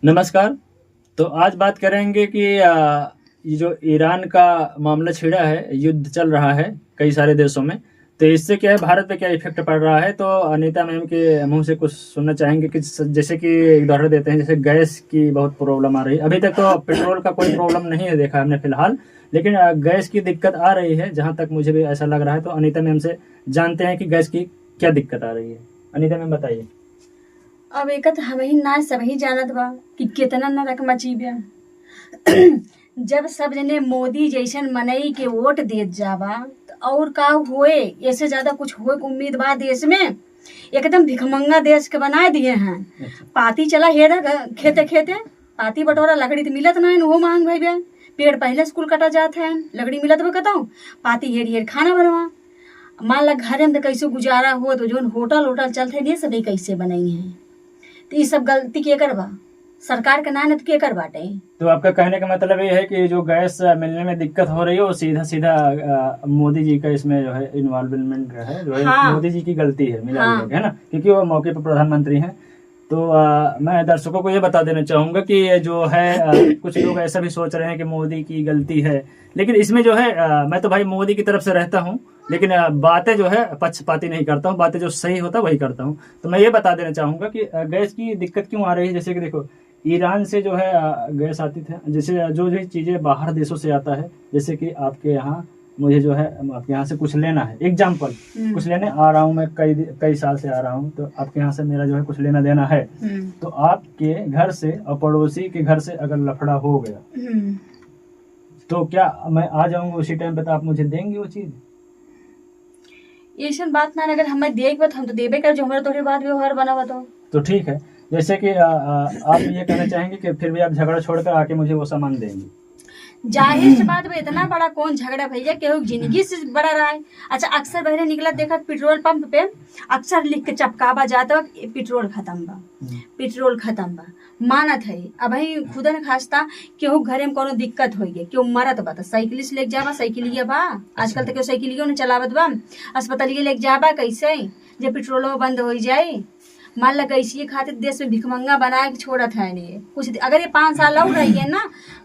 नमस्कार। तो आज बात करेंगे कि ये जो ईरान का मामला छिड़ा है, युद्ध चल रहा है कई सारे देशों में, तो इससे क्या है, भारत पे क्या इफेक्ट पड़ रहा है। तो अनीता मैम के मुंह से कुछ सुनना चाहेंगे कि जैसे कि उदाहरण देते हैं, जैसे गैस की बहुत प्रॉब्लम आ रही है। अभी तक तो पेट्रोल का कोई प्रॉब्लम नहीं है देखा हमने फिलहाल, लेकिन गैस की दिक्कत आ रही है, जहां तक मुझे भी ऐसा लग रहा है। तो अनीता मैम से जानते हैं कि गैस की क्या दिक्कत आ रही है। अनीता मैम बताइए। अब एक हमें ना सबही जानत बा कि कितना नरक मची बा। जब सब जने मोदी जैसन मनई के वोट देत जाबा त और का होए, ऐसे ज्यादा कुछ होए के उम्मीद बा देश में। एकदम भिखमंगा देश के बनाए दिए हैं। पाती चला हेरा खेते खेते पाती बटोरा, लकड़ी तो मिलत नहीं, वो मांग भाई बे। पेड़ पहले स्कूल कटा जात है, लकड़ी मिलत बा कताऊ, पाती हेर हेर खाना बनवा। मान ला घरे में तो कैसे गुजारा हो, तो जो होटल होटल चलते नहीं सभी कैसे बनाई है। तो ये सब गलती के कर बा, सरकार का नानत के कर बाटे। तो आपका कहने का मतलब ये है कि जो गैस मिलने में दिक्कत हो रही है वो सीधा सीधा मोदी जी का इसमें जो है इन्वॉल्वमेंट है, जो है हाँ। मोदी जी की गलती है मिला हाँ। है ना, क्योंकि वो मौके पर प्रधानमंत्री हैं। तो मैं दर्शकों को ये बता देना चाहूंगा कि ये जो है कुछ लोग ऐसा भी सोच रहे हैं कि मोदी की गलती है, लेकिन इसमें जो है मैं तो भाई मोदी की तरफ से रहता हूँ, लेकिन बातें जो है पक्षपाती नहीं करता हूँ, बातें जो सही होता है वही करता हूँ। तो मैं ये बता देना चाहूंगा कि गैस की दिक्कत क्यों आ रही है। जैसे कि देखो, ईरान से जो है गैस आती थी, जैसे जो जो चीज़ें बाहर देशों से आता है, जैसे कि आपके यहाँ मुझे जो है आपके यहाँ से कुछ लेना है, एग्जाम्पल कुछ लेने आ रहा हूँ मैं, कई कई साल से आ रहा हूँ, तो आपके यहाँ से मेरा जो है कुछ लेना देना है, तो आपके घर से और पड़ोसी के घर से अगर लफड़ा हो गया तो क्या मैं आ जाऊंगा उसी टाइम पे, तो आप मुझे देंगे वो चीज़? ऐसा बात ना, अगर हमें देख बत हम तो देबे कर, जो हमारा तोहरे बात व्यवहार बनावा तो ठीक है। जैसे कि आप ये कहना चाहेंगे कि फिर भी आप झगड़ा छोड़कर आके मुझे वो सामान देंगे। जाहिर सी बात बा, इतना बड़ा कौन झगड़ा भैया, केहू जिंदगी से बड़ा रहा है। अच्छा, अक्सर बहरे निकला देखा पेट्रोल पंप पे अक्सर लिख के चपकावा जाता बा, पेट्रोल खत्म बा, पेट्रोल खत्म बा। मानत है अब भाई खुदा न खास्ता केहू घरे में कोनो दिक्कत हो गई, केहू मरत बा तो साइकिल से लेके जाबा, साइकिलिया बा आजकल तो केहू साइकिलियो न चलावत बा, अस्पतालिया लेके जाबा कैसे जब पेट्रोलो बंद हो जाए। मान लगा इसी खातिर देश में भिखमंगा बनाए के छोड़त है नहीं कुछ। अगर ये 5 साल और रही है ना,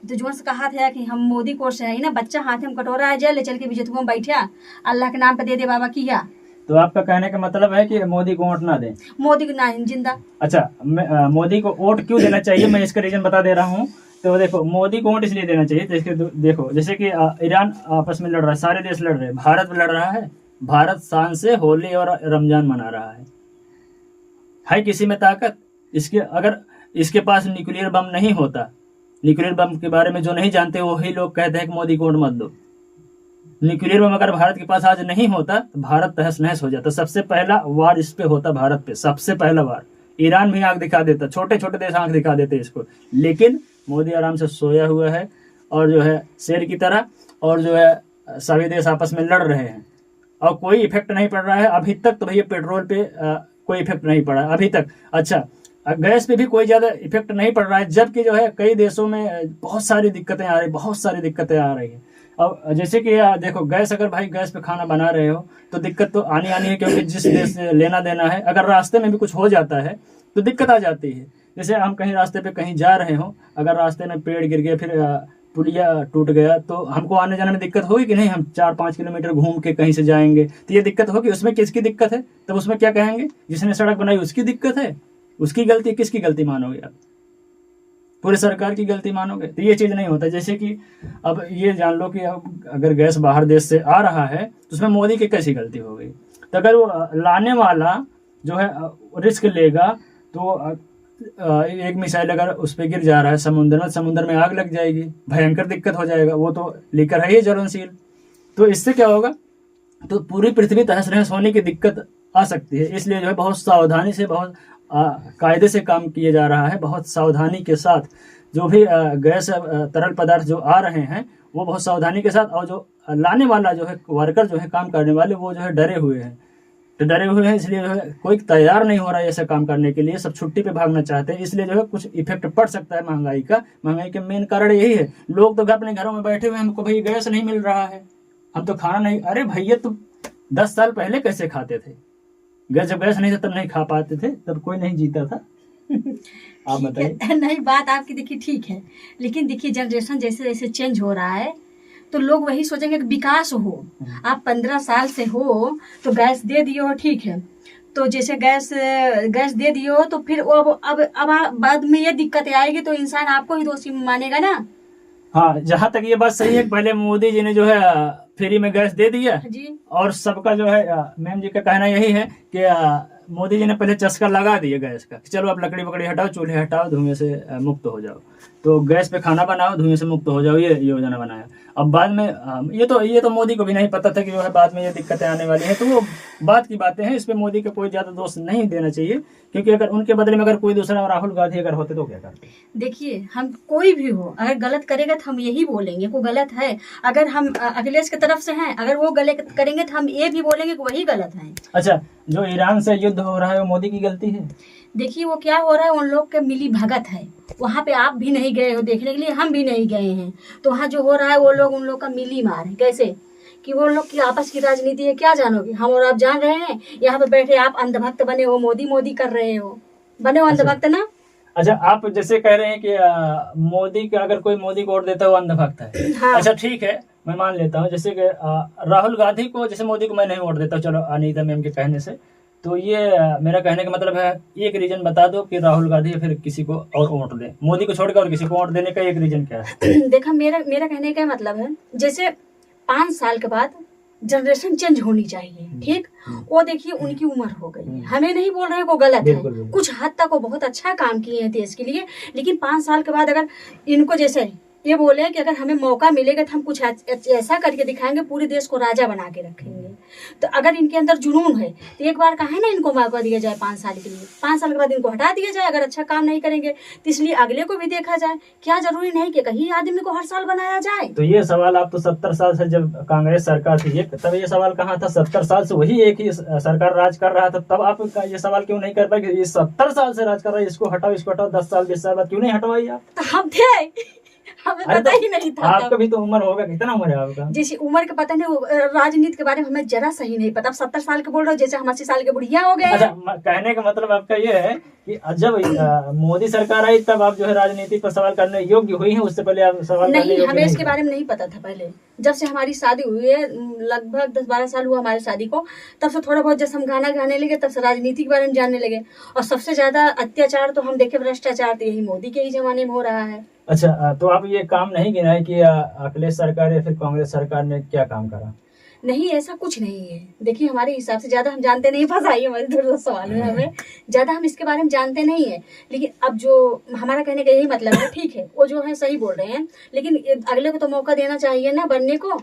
तो जो से कहा था कि हम मोदी कोर्स है ना, बच्चा हाथ में कटोरा है, ले चल के बिजतुओं में बैठा, अल्लाह के नाम पे दे दे बाबा किया। तो आपका कहने का मतलब है कि मोदी को वोट ना दें? मोदी को ना जिंदा। अच्छा, मोदी को वोट क्यों देना चाहिए, मैं इसका रीजन बता दे रहा हूँ। तो देखो, मोदी को वोट इसलिए देना चाहिए, देखो जैसे कि ईरान आपस में लड़ रहा है, सारे देश लड़ रहे हैं, भारत लड़ रहा है, भारत शान से होली और रमजान मना रहा है किसी में ताकत? अगर इसके पास न्यूक्लियर बम नहीं होता, न्यूक्लियर बम के बारे में जो नहीं जानते वही लोग कहते हैं कि मोदी को वोट मत दो। न्यूक्लियर बम अगर भारत के पास आज नहीं होता तो भारत तहस नहस हो जाता। सबसे पहला वार इस पे होता, भारत पे सबसे पहला वार। ईरान भी आंख दिखा देता, छोटे छोटे देश आंख दिखा देते इसको, लेकिन मोदी आराम से सोया हुआ है और जो है शेर की तरह, और जो है सभी देश आपस में लड़ रहे हैं और कोई इफेक्ट नहीं पड़ रहा है अभी तक। तो भैया पेट्रोल पे कोई इफेक्ट नहीं पड़ा अभी तक। अच्छा, गैस पे भी कोई ज्यादा इफेक्ट नहीं पड़ रहा है, जबकि जो है कई देशों में बहुत सारी दिक्कतें आ रही, बहुत सारी दिक्कतें आ रही है। अब जैसे कि देखो, गैस अगर भाई गैस पे खाना बना रहे हो तो दिक्कत तो आनी आनी है, क्योंकि जिस देश से लेना देना है, अगर रास्ते में भी कुछ हो जाता है तो दिक्कत आ जाती है। जैसे हम कहीं रास्ते पे कहीं जा रहे हो, अगर रास्ते में पेड़ गिर गया, फिर पुलिया टूट गया, तो हमको आने जाने में दिक्कत होगी कि नहीं? हम 4-5 किलोमीटर घूम के कहीं से जाएंगे तो ये दिक्कत होगी। उसमें किसकी दिक्कत है? तब उसमें क्या कहेंगे? जिसने सड़क बनाई उसकी दिक्कत है, उसकी गलती। किसकी गलती मानोगे आप? पूरे सरकार की गलती मानोगे? तो ये चीज नहीं होता। जैसे कि अब ये जान लो कि अगर गैस बाहर देश से आ रहा है तो उसमें मोदी की कैसी गलती हो गई? तो अगर वो लाने वाला जो है रिस्क लेगा, तो एक मिसाइल अगर उस पर गिर जा रहा है समुद्र में, समुद्र में आग लग जाएगी, भयंकर दिक्कत हो जाएगा। वो तो लेकर है ही ज्वलनशील। तो इससे क्या होगा? तो पूरी पृथ्वी तहस नहस होने की दिक्कत आ सकती है। इसलिए जो है बहुत सावधानी से, बहुत कायदे से काम किया जा रहा है, बहुत सावधानी के साथ। जो भी गैस तरल पदार्थ जो आ रहे हैं वो बहुत सावधानी के साथ, और जो लाने वाला जो है वर्कर जो है, काम करने वाले, वो जो है डरे हुए हैं। तो डरे हुए हैं, इसलिए जो है कोई तैयार नहीं हो रहा है ऐसा काम करने के लिए, सब छुट्टी पे भागना चाहते हैं। इसलिए जो है कुछ इफेक्ट पड़ सकता है महंगाई का। महंगाई का मेन कारण यही है। लोग तो अपने घरों में बैठे हुए, हमको भाई गैस नहीं मिल रहा है, हम तो खाना नहीं। अरे भैया, तुम 10 साल पहले कैसे खाते थे? जब गैस नहीं था तब नहीं खा पाते थे, तब कोई नहीं जीता था। आप बताइए। नहीं, बात आपकी देखिए ठीक है, लेकिन देखिए जनरेशन जैसे जैसे चेंज हो रहा है तो लोग वही सोचेंगे कि विकास हो। आप 15 साल से हो तो गैस दे दिए हो, ठीक है, तो जैसे गैस गैस दे दिए हो तो फिर वो बाद में ये दिक्कतें आएगी तो इंसान आपको ही दोषी मानेगा ना। हाँ, जहाँ तक ये बात सही है कि पहले मोदी जी ने जो है फ्री में गैस दे दिया, जी और सबका जो है मैम जी का कहना यही है कि मोदी जी ने पहले चस्का लगा दिया गैस का कि चलो आप लकड़ी वकड़ी हटाओ, चूल्हे हटाओ, धुएं से मुक्त हो जाओ, तो गैस पे खाना बनाओ, धुएं से मुक्त हो जाओ, ये योजना बनाया। अब बाद में ये तो मोदी को भी नहीं पता था कि जो है बाद में ये दिक्कतें आने वाली है, तो वो बात की बातें हैं, इस पे मोदी को कोई ज्यादा दोष नहीं देना चाहिए, क्योंकि अगर उनके बदले में अगर कोई दूसरा राहुल गांधी अगर होते तो क्या करते। देखिए, हम कोई भी हो अगर गलत करेगा तो हम यही बोलेंगे वो गलत है। अगर हम अखिलेश की तरफ से हैं, अगर वो गलत करेंगे तो हम ये भी बोलेंगे कि वही गलत है। अच्छा, जो ईरान से युद्ध हो रहा है वो मोदी की गलती है? देखिए वो क्या हो रहा है, उन लोग के मिली भगत है, वहाँ पे आप भी नहीं गए हो देखने के लिए, हम भी नहीं गए हैं, तो वहाँ जो हो रहा है वो लोग उन लोग का मिली मार है। कैसे कि वो लोग की आपस की राजनीति है, क्या जानोगे, हम और आप जान रहे हैं। यहाँ पे बैठे आप अंधभक्त बने हो, मोदी मोदी कर रहे हो, बने हो अंधभक्त ना। अच्छा, आप जैसे कह रहे हैं कि मोदी का अगर कोई मोदी को वोट देता है वो अंधभक्त है। हाँ। अच्छा ठीक है, मैं मान लेता हूँ, जैसे कि राहुल गांधी को, जैसे मोदी को मैं नहीं वोट देता, चलो अनीता मैम के कहने से, तो ये मेरा कहने का मतलब है, एक रीजन बता दो कि राहुल गांधी या फिर किसी को और वोट दे, मोदी को छोड़कर और किसी को वोट देने का एक रीजन क्या है? देखा, मेरा कहने का मतलब है, जैसे 5 साल के बाद जनरेशन चेंज होनी चाहिए, ठीक। वो देखिए उनकी उम्र हो गई है, हमें नहीं बोल रहे हैं वो गलत है, कुछ हद तक वो बहुत अच्छा काम किए हैं देश के लिए, लेकिन 5 साल के बाद अगर इनको जैसे ये बोले कि अगर हमें मौका मिलेगा तो हम कुछ ऐसा करके दिखाएंगे, पूरे देश को राजा बना के रखेंगे, तो अगर इनके अंदर जुनून है तो एक बार कहा है ना, इनको मौका दिया जाए 5 साल के लिए, 5 साल के बाद इनको हटा दिया जाए अगर अच्छा काम नहीं करेंगे, तो इसलिए अगले को भी देखा जाए। क्या जरूरी नहीं कि कहीं आदमी को हर साल बनाया जाए। तो ये सवाल आप तो 70 साल से, जब कांग्रेस सरकार थी तब ये सवाल कहाँ था? 70 साल से वही एक ही सरकार राज कर रहा था, तब आप ये सवाल क्यों नहीं कर पाए कि ये 70 साल से राज कर रहा है, इसको हटाओ, इसको हटाओ, 10 साल 20 साल बाद क्यों नहीं हटवाई आप? तो हम थे, हमें पता ही नहीं था। आपका भी तो उम्र होगा, कितना उम्र है आपका? जैसे उम्र का पता नहीं, राजनीति के बारे में हमें जरा सही नहीं पता। 70 साल के बोल रहे हो, जैसे हम 80 साल के बुढ़िया हो गए। अच्छा, कहने का मतलब आपका ये है कि जब मोदी सरकार आई तब आप जो है राजनीति पर सवाल करने योग्य हुई हैं, उससे पहले आप सवाल करने नहीं, योग्य हमें इसके बारे में नहीं पता था। पहले जब से हमारी शादी हुई है, लगभग 10-12 साल हुआ हमारी शादी को, तब से थोड़ा बहुत जैसे हम गाना गाने लगे, तब से राजनीति के बारे में जानने लगे। और सबसे ज्यादा अत्याचार तो हम देखे, भ्रष्टाचार तो यही मोदी के ही जमाने में हो रहा है। अच्छा, तो आप ये काम नहीं गिनाए कि अखिलेश सरकार या फिर कांग्रेस सरकार ने क्या काम करा? नहीं, ऐसा कुछ नहीं है। देखिए हमारे हिसाब से ज्यादा हम जानते नहीं, फंसाइए हमारे दूर सवाल में, हमें ज्यादा हम इसके बारे में जानते नहीं है। लेकिन अब जो हमारा कहने का यही मतलब है, ठीक है, वो जो है सही बोल रहे हैं, लेकिन अगले को तो मौका देना चाहिए ना बनने को।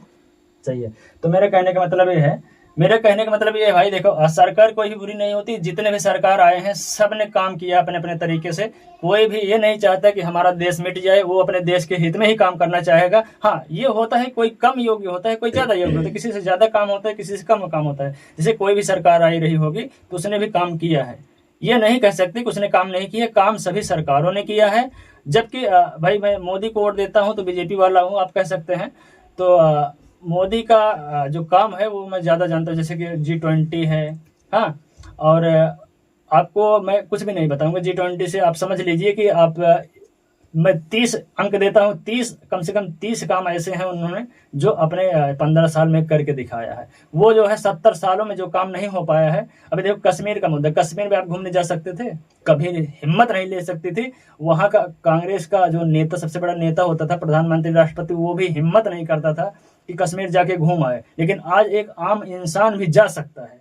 सही है, तो मेरा कहने का मतलब ये है, भाई देखो, सरकार कोई भी बुरी नहीं होती, जितने भी सरकार आए हैं सब ने काम किया अपने अपने तरीके से। कोई भी ये नहीं चाहता कि हमारा देश मिट जाए, वो अपने देश के हित में ही काम करना चाहेगा। हाँ, ये होता है, कोई कम योग्य होता है, कोई ज्यादा योग्य होता है, किसी से ज्यादा काम होता है, किसी से कम काम होता है। जैसे कोई भी सरकार आई रही होगी तो उसने भी काम किया है, ये नहीं कह सकते कि उसने काम नहीं किया, काम सभी सरकारों ने किया है। जबकि भाई मैं मोदी को वोट देता हूँ तो बीजेपी वाला हूँ, आप कह सकते हैं, तो मोदी का जो काम है वो मैं ज़्यादा जानता हूँ, जैसे कि G20 है। हाँ, और आपको मैं कुछ भी नहीं बताऊंगा, G20 से आप समझ लीजिए कि आप मैं 30 अंक देता हूँ, 30 कम से कम 30 काम ऐसे हैं उन्होंने जो अपने 15 साल में करके दिखाया है। वो जो है 70 सालों में जो काम नहीं हो पाया है। अभी देखो कश्मीर का मुद्दा, कश्मीर में आप घूमने जा सकते थे, कभी हिम्मत नहीं ले सकती थी। वहाँ का कांग्रेस का जो नेता, सबसे बड़ा नेता होता था, प्रधानमंत्री, राष्ट्रपति, वो भी हिम्मत नहीं करता था कि कश्मीर जाके घूम आए। लेकिन आज एक आम इंसान भी जा सकता है,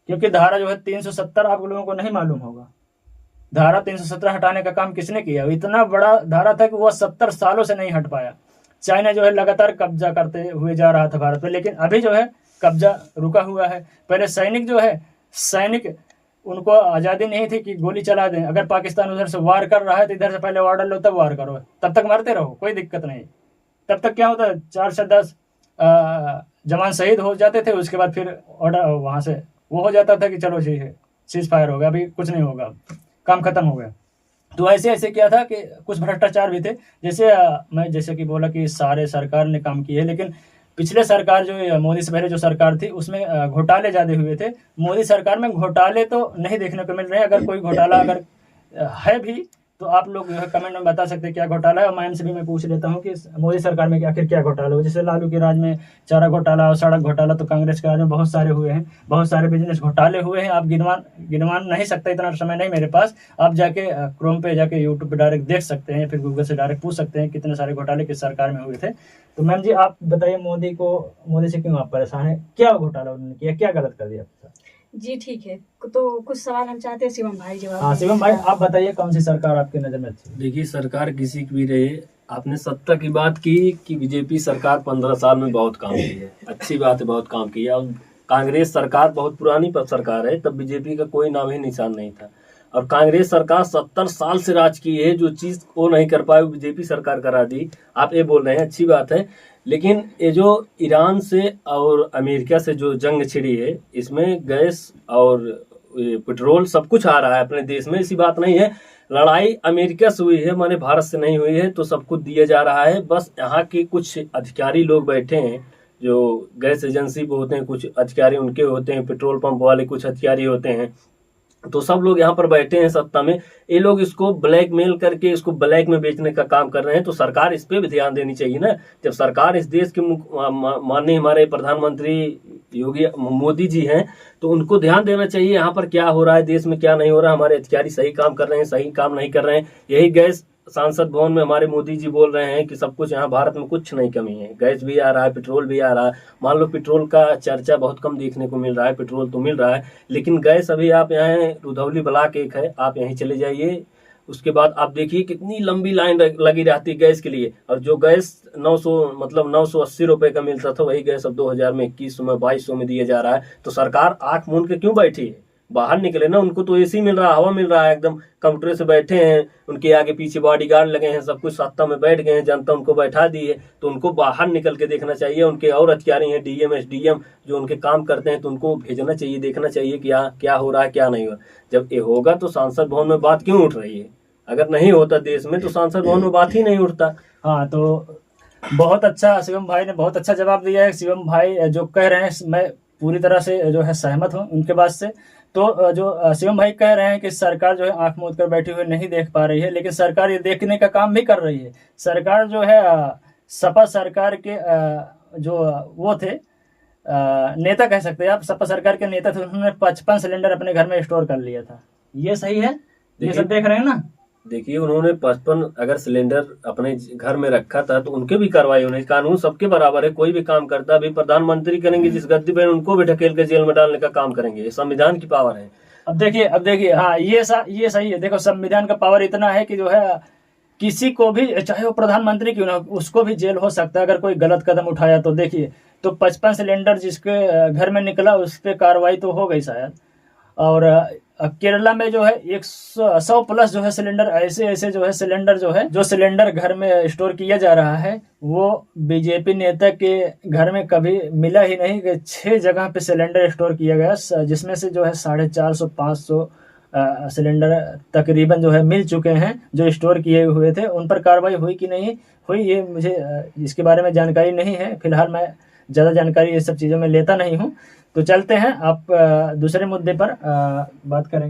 क्योंकि धारा जो है 370 आप लोगों को नहीं मालूम होगा। धारा 317 हटाने का काम किसने किया? इतना बड़ा धारा था कि वह 70 सालों से नहीं हट पाया। चाइना जो है लगातार कब्जा करते हुए जा रहा था भारत पर, लेकिन अभी जो है कब्जा रुका हुआ है। पहले सैनिक उनको आज़ादी नहीं थी कि गोली चला दें। अगर पाकिस्तान उधर से वार कर रहा है तो इधर से पहले ऑर्डर लो, तब वार करो, तब तक मरते रहो, कोई दिक्कत नहीं। तब तक क्या होता है, 4 से 10 जवान शहीद हो जाते थे, उसके बाद फिर ऑर्डर वहाँ से वो हो जाता था कि चलो जी है, सीज फायर हो गया, अभी कुछ नहीं होगा, काम खत्म हो गया। तो ऐसे क्या था कि कुछ भ्रष्टाचार भी थे। जैसे मैं जैसे कि बोला कि सारे सरकार ने काम किए, लेकिन पिछले सरकार जो मोदी से पहले जो सरकार थी उसमें घोटाले ज्यादा हुए थे। मोदी सरकार में घोटाले तो नहीं देखने को मिल रहे हैं। अगर कोई घोटाला अगर है भी तो आप लोग जो है कमेंट में बता सकते हैं क्या घोटाला है। और मैम से भी मैं पूछ लेता हूँ कि मोदी सरकार में आखिर क्या घोटाला हुआ। जैसे लालू के राज में चारा घोटाला और सड़क घोटाला, तो कांग्रेस के राज में बहुत सारे हुए हैं, बहुत सारे बिजनेस घोटाले हुए हैं। आप गिनवान नहीं सकते, इतना समय नहीं मेरे पास। आप जाके क्रोम पे जाके यूट्यूब पे डायरेक्ट देख सकते हैं, फिर गूगल से डायरेक्ट पूछ सकते हैं कितने सारे घोटाले किस सरकार में हुए थे। तो मैम जी आप बताइए, मोदी से क्यों आप परेशान है? क्या घोटाला उन्होंने किया, क्या गलत कर दिया आपके साथ? जी ठीक है, तो कुछ सवाल हम चाहते हैं शिवम भाई जवाब हाँ दें। शिवम भाई आप बताइए, कौन सी सरकार आपकी नजर में अच्छी है? देखिए, सरकार किसी की भी रहे, आपने सत्ता की बात की कि बीजेपी सरकार 15 साल में बहुत काम की है, अच्छी बात है, बहुत काम किया। और कांग्रेस सरकार बहुत पुरानी सरकार है, तब बीजेपी का कोई नाम ही निशान नहीं था। और कांग्रेस सरकार 70 साल से राज की है, जो चीज वो नहीं कर पाए वो बीजेपी सरकार करा दी। आप ये बोल रहे हैं, अच्छी बात है, लेकिन ये जो ईरान से और अमेरिका से जो जंग छिड़ी है, इसमें गैस और पेट्रोल सब कुछ आ रहा है अपने देश में, ऐसी बात नहीं है। लड़ाई अमेरिका से हुई है, माने भारत से नहीं हुई है, तो सब कुछ दिया जा रहा है। बस यहाँ के कुछ अधिकारी लोग बैठे हैं जो गैस एजेंसी पे होते हैं, कुछ अधिकारी उनके होते हैं, पेट्रोल पंप वाले कुछ अधिकारी होते हैं, तो सब लोग यहाँ पर बैठे हैं सत्ता में। ये लोग इसको ब्लैकमेल करके इसको ब्लैक में बेचने का काम कर रहे हैं। तो सरकार इस पे भी ध्यान देनी चाहिए ना। जब सरकार इस देश के माननीय हमारे प्रधानमंत्री योगी मोदी जी हैं, तो उनको ध्यान देना चाहिए यहाँ पर क्या हो रहा है, देश में क्या नहीं हो रहा है, हमारे अधिकारी सही काम कर रहे हैं, सही काम नहीं कर रहे हैं। यही गैस सांसद भवन में हमारे मोदी जी बोल रहे हैं कि सब कुछ यहाँ भारत में कुछ नहीं कमी है, गैस भी आ रहा है, पेट्रोल भी आ रहा है। मान लो पेट्रोल का चर्चा बहुत कम देखने को मिल रहा है, पेट्रोल तो मिल रहा है, लेकिन गैस अभी आप यहाँ रुधौली ब्लॉक एक है, आप यहीं चले जाइए, उसके बाद आप देखिए कितनी लंबी लाइन लगी रहती है गैस के लिए। और जो गैस 980 रुपए का मिलता था, वही गैस अब 2000 में 2100 में 2200 में दिया जा रहा है। तो सरकार आंख मूंद के क्यों बैठी है? बाहर निकले ना, उनको तो एसी मिल रहा है, हवा मिल रहा है, एकदम कंप्यूटर से बैठे हैं, उनके आगे पीछे बॉडीगार्ड लगे हैं, सब कुछ सत्ता में बैठ गए हैं, जनता उनको बैठा दी है। तो उनको बाहर निकल के देखना चाहिए। उनके और अधिकारी हैं डीएम एसडीएम जो उनके काम करते हैं, तो उनको भेजना चाहिए, देखना चाहिए कि क्या हो रहा है क्या नहीं हो रहा। जब ये होगा तो सांसद भवन में बात क्यों उठ रही है? अगर नहीं होता देश में तो सांसद भवन में बात ही नहीं उठता। हाँ, तो बहुत अच्छा शिवम भाई ने बहुत अच्छा जवाब दिया है। शिवम भाई जो कह रहे हैं मैं पूरी तरह से जो है सहमत हूँ उनके बात से। तो जो शिवम भाई कह रहे हैं कि सरकार जो है आंख मूंद कर बैठी हुई नहीं देख पा रही है, लेकिन सरकार ये देखने का काम भी कर रही है। सरकार जो है सपा सरकार के जो वो थे नेता कह सकते हैं आप, सपा सरकार के नेता थे, उन्होंने 55 सिलेंडर अपने घर में स्टोर कर लिया था। ये सही है? ये सब देख रहे हैं ना। देखिए, उन्होंने 55 अगर सिलेंडर अपने घर में रखा था तो उनके भी कार्रवाई होनी। कानून सबके बराबर है, कोई भी काम करता है। अभी प्रधानमंत्री करेंगे जिस गद्दी पर, उनको भी ढकेल के जेल में डालने का काम करेंगे। ये संविधान की पावर है। अब देखिए हाँ, ये सही है। देखो, संविधान का पावर इतना है कि जो है किसी को भी, चाहे वो प्रधानमंत्री क्यों ना, उसको भी जेल हो सकता है अगर कोई गलत कदम उठाया तो। देखिए, तो 55 सिलेंडर जिसके घर में निकला उस पर कार्रवाई तो हो गई शायद। और केरला में जो है 100 प्लस जो है सिलेंडर, ऐसे जो है सिलेंडर जो सिलेंडर घर में स्टोर किया जा रहा है, वो बीजेपी नेता के घर में कभी मिला ही नहीं। कि 6 जगह पे सिलेंडर स्टोर किया गया, जिसमें से जो है 450-500 सिलेंडर तकरीबन जो है मिल चुके हैं जो स्टोर किए हुए थे। उन पर कार्रवाई हुई कि नहीं हुई, ये मुझे इसके बारे में जानकारी नहीं है। फिलहाल मैं ज़्यादा जानकारी ये सब चीज़ों में लेता नहीं हूँ। तो चलते हैं, आप दूसरे मुद्दे पर बात करेंगे।